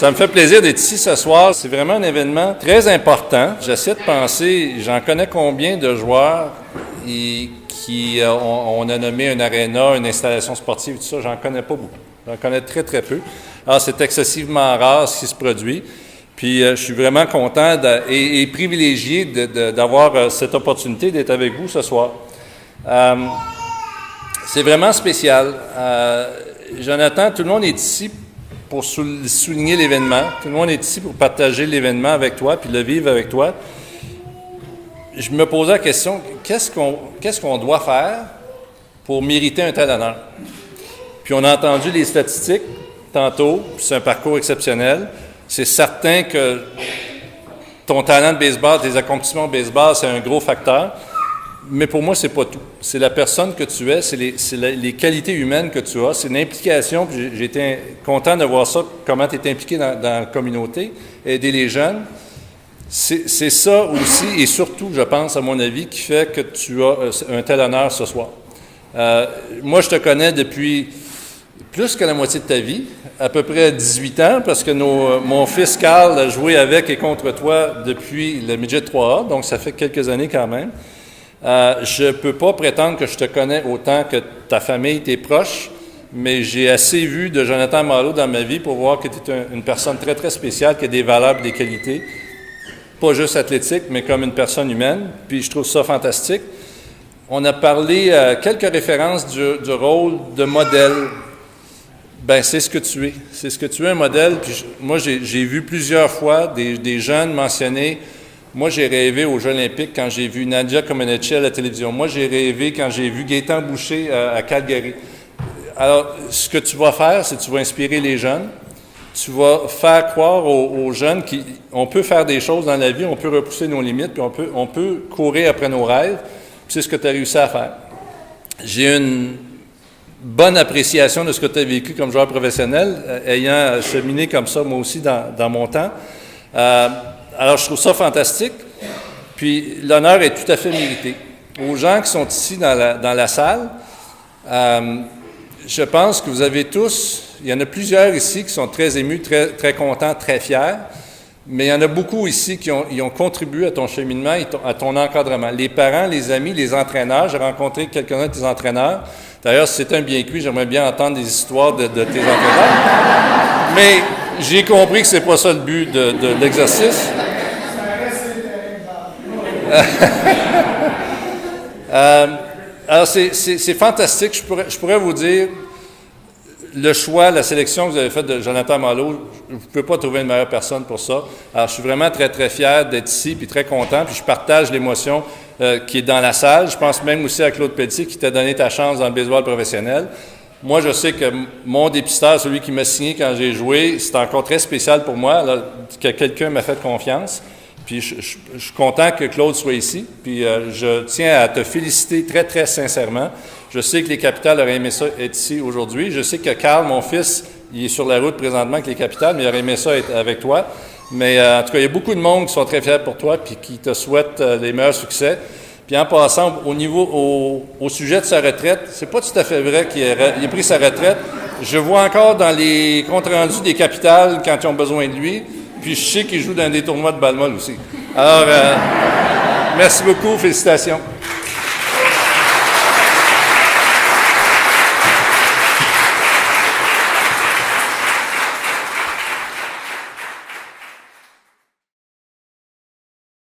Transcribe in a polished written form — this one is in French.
Ça me fait plaisir d'être ici ce soir. C'est vraiment un événement très important. J'essaie de penser, j'en connais combien de joueurs on a nommé un aréna, une installation sportive, tout ça, j'en connais pas beaucoup. J'en connais très, très peu. Alors, c'est excessivement rare ce qui se produit. Puis, je suis vraiment content et privilégié d'avoir cette opportunité d'être avec vous ce soir. C'est vraiment spécial. Jonathan, tout le monde est ici pour souligner l'événement. Tout le monde est ici pour partager l'événement avec toi puis le vivre avec toi. Je me posais la question, qu'est-ce qu'on doit faire pour mériter un tel honneur? Puis on a entendu les statistiques tantôt, c'est un parcours exceptionnel. C'est certain que ton talent de baseball, tes accomplissements de baseball, c'est un gros facteur. Mais pour moi, c'est pas tout. C'est la personne que tu es, c'est les qualités humaines que tu as, c'est l'implication. Puis j'ai été content de voir ça, comment tu es impliqué dans la communauté, aider les jeunes. C'est ça aussi, et surtout, je pense, à mon avis, qui fait que tu as un tel honneur ce soir. Moi, je te connais depuis plus que la moitié de ta vie, à peu près 18 ans, parce que mon fils Carl a joué avec et contre toi depuis le midget 3A, donc ça fait quelques années quand même. Je ne peux pas prétendre que je te connais autant que ta famille, tes proches, mais j'ai assez vu de Jonathan Malo dans ma vie pour voir que tu es une personne très, très spéciale, qui a des valeurs et des qualités, pas juste athlétiques, mais comme une personne humaine, puis je trouve ça fantastique. On a parlé quelques références du rôle de modèle. Ben c'est ce que tu es. C'est ce que tu es, un modèle. Puis moi, j'ai vu plusieurs fois des jeunes mentionner. Moi, j'ai rêvé aux Jeux olympiques quand j'ai vu Nadia Comaneci à la télévision. Moi, j'ai rêvé quand j'ai vu Gaétan Boucher à Calgary. Alors, ce que tu vas faire, c'est que tu vas inspirer les jeunes. Tu vas faire croire aux jeunes qu'on peut faire des choses dans la vie, on peut repousser nos limites, puis on peut courir après nos rêves. Puis c'est ce que tu as réussi à faire. J'ai une bonne appréciation de ce que tu as vécu comme joueur professionnel, ayant cheminé comme ça, moi aussi, dans mon temps. Alors, je trouve ça fantastique. Puis, l'honneur est tout à fait mérité. Aux gens qui sont ici dans la salle, je pense que vous avez tous, il y en a plusieurs ici qui sont très émus, très, très contents, très fiers, mais il y en a beaucoup ici qui ont contribué à ton cheminement et à ton encadrement. Les parents, les amis, les entraîneurs, j'ai rencontré quelques-uns de tes entraîneurs. D'ailleurs, si c'était un bien cuit, j'aimerais bien entendre des histoires de tes entraîneurs. Mais j'ai compris que c'est pas ça le but de l'exercice. Alors, c'est fantastique. Je pourrais vous dire, le choix, la sélection que vous avez faite de Jonathan Malo, vous ne pouvez pas trouver une meilleure personne pour ça. Alors, je suis vraiment très, très fier d'être ici, puis très content, puis je partage l'émotion qui est dans la salle. Je pense même aussi à Claude Pelletier qui t'a donné ta chance dans le baseball professionnel. Moi, je sais que mon dépisteur, celui qui m'a signé quand j'ai joué, c'est encore très spécial pour moi, là, que quelqu'un m'a fait confiance. Puis je suis content que Claude soit ici, puis je tiens à te féliciter très, très sincèrement. Je sais que les Capitales auraient aimé ça être ici aujourd'hui. Je sais que Carl, mon fils, il est sur la route présentement avec les Capitales, mais il aurait aimé ça être avec toi. Mais en tout cas, il y a beaucoup de monde qui sont très fiers pour toi, puis qui te souhaitent les meilleurs succès. Puis en passant, au sujet de sa retraite, c'est pas tout à fait vrai qu'il ait pris sa retraite. Je vois encore dans les comptes rendus des Capitales quand ils ont besoin de lui. Puis je sais qu'il joue dans des tournois de balle molle aussi. Alors, merci beaucoup, félicitations.